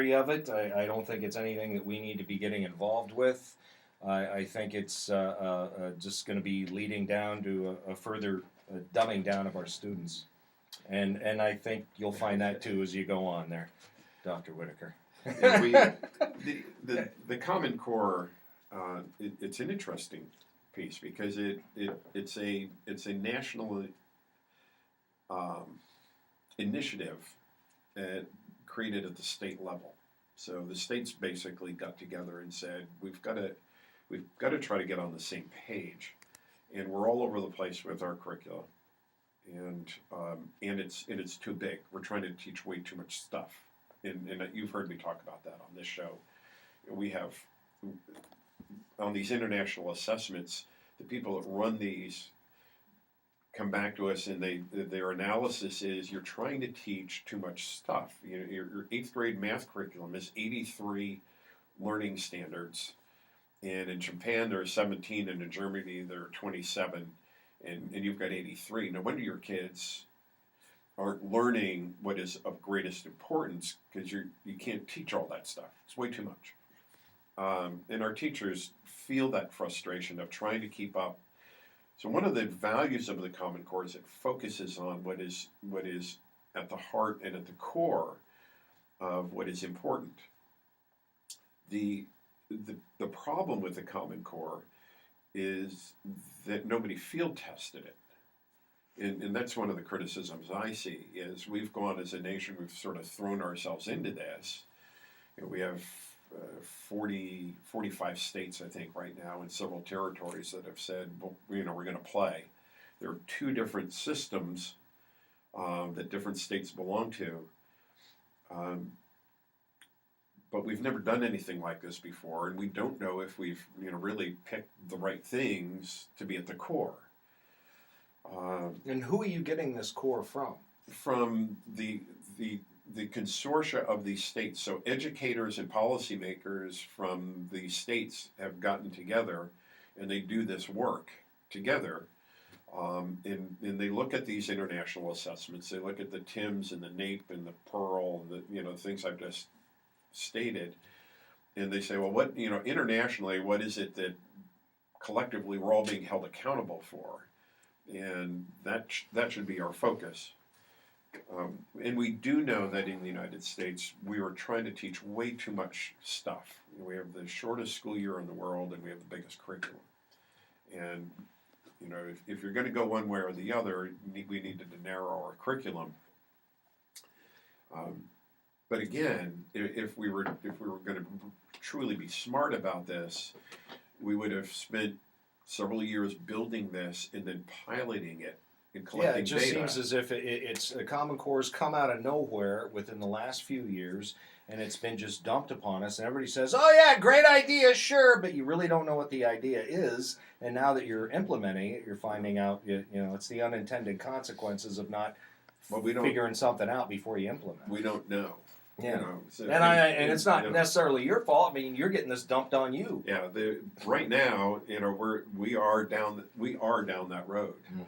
theory of it. I don't think it's anything that we need to be getting involved with. I think it's just going to be leading down to a further dumbing down of our students. And I think you'll find that too as you go on there, Dr. Whitaker. The Common Core, it's an interesting piece because it's a national initiative created at the state level. So the states basically got together and said we've got to try to get on the same page, and we're all over the place with our curricula, and it's too big. We're trying to teach way too much stuff, and you've heard me talk about that on this show. We have on these international assessments, the people that run these come back to us, and their analysis is you're trying to teach too much stuff. Your 8th grade math curriculum is 83 learning standards, and in Japan there are 17, and in Germany there are 27, and you've got 83. No wonder your kids aren't learning what is of greatest importance, because you can't teach all that stuff. It's way too much. And our teachers feel that frustration of trying to keep up. So one of the values of the Common Core is it focuses on what is at the heart and at the core of what is important. The problem with the Common Core is that nobody field tested it. And that's one of the criticisms I see, is we've gone as a nation, we've sort of thrown ourselves into this. We have 45 states, I think, right now, and several territories that have said, well, we're going to play. There are 2 different systems that different states belong to, but we've never done anything like this before, and we don't know if we've really picked the right things to be at the core. And who are you getting this core from? From the consortia of these states. So educators and policymakers from the states have gotten together, and they do this work together. And they look at these international assessments. They look at the TIMSS and the NAEP and the Pearl, and the things I've just stated, and they say, well, what internationally, what is it that collectively we're all being held accountable for? And that should be our focus. And we do know that in the United States, we are trying to teach way too much stuff. We have the shortest school year in the world, and we have the biggest curriculum. And if you're going to go one way or the other, we need to narrow our curriculum. But again, if we were going to truly be smart about this, we would have spent several years building this and then piloting it and collecting data. Yeah, it just seems as if it's the Common Core's come out of nowhere within the last few yeyears, and it's been just dumped upon us, and everybody says, oh yeah, great idea, sure, but you really don't know what the idea is, and now that you're implementing it, you're finding out, it's the unintended consequences of not figuring something out before you implement. We don't know. Yeah, and it's not necessarily your fault. I mean, you're getting this dumped on you. Yeah, right now, we are down that road. Mm-hmm.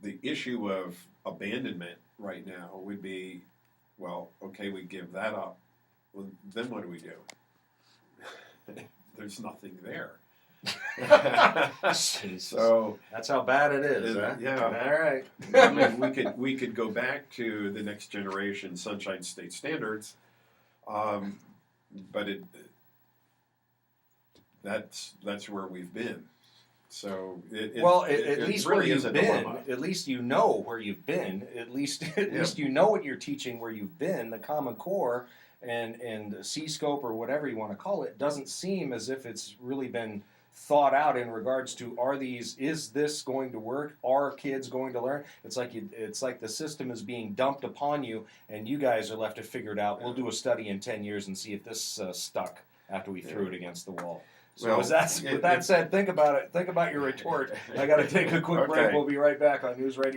The issue of abandonment right now would be, well, okay, we give that up. Well, then what do we do? There's nothing there. So that's how bad it is. Huh? Yeah. All right. I mean, we could go back to the next generation Sunshine State Standards, but that's where we've been. So at least really where you've been, dilemma. at least you know where you've been. At least you know what you're teaching where you've been. The Common Core and C-Scope or whatever you want to call it doesn't seem as if it's really been thought out in regards to is this going to work? Are kids going to learn? It's like the system is being dumped upon you, and you guys are left to figure it out. We'll do a study in 10 years and see if this stuck after we threw it against the wall. So with that said, think about it. Think about your retort. I got to take a quick break. We'll be right back on News Radio.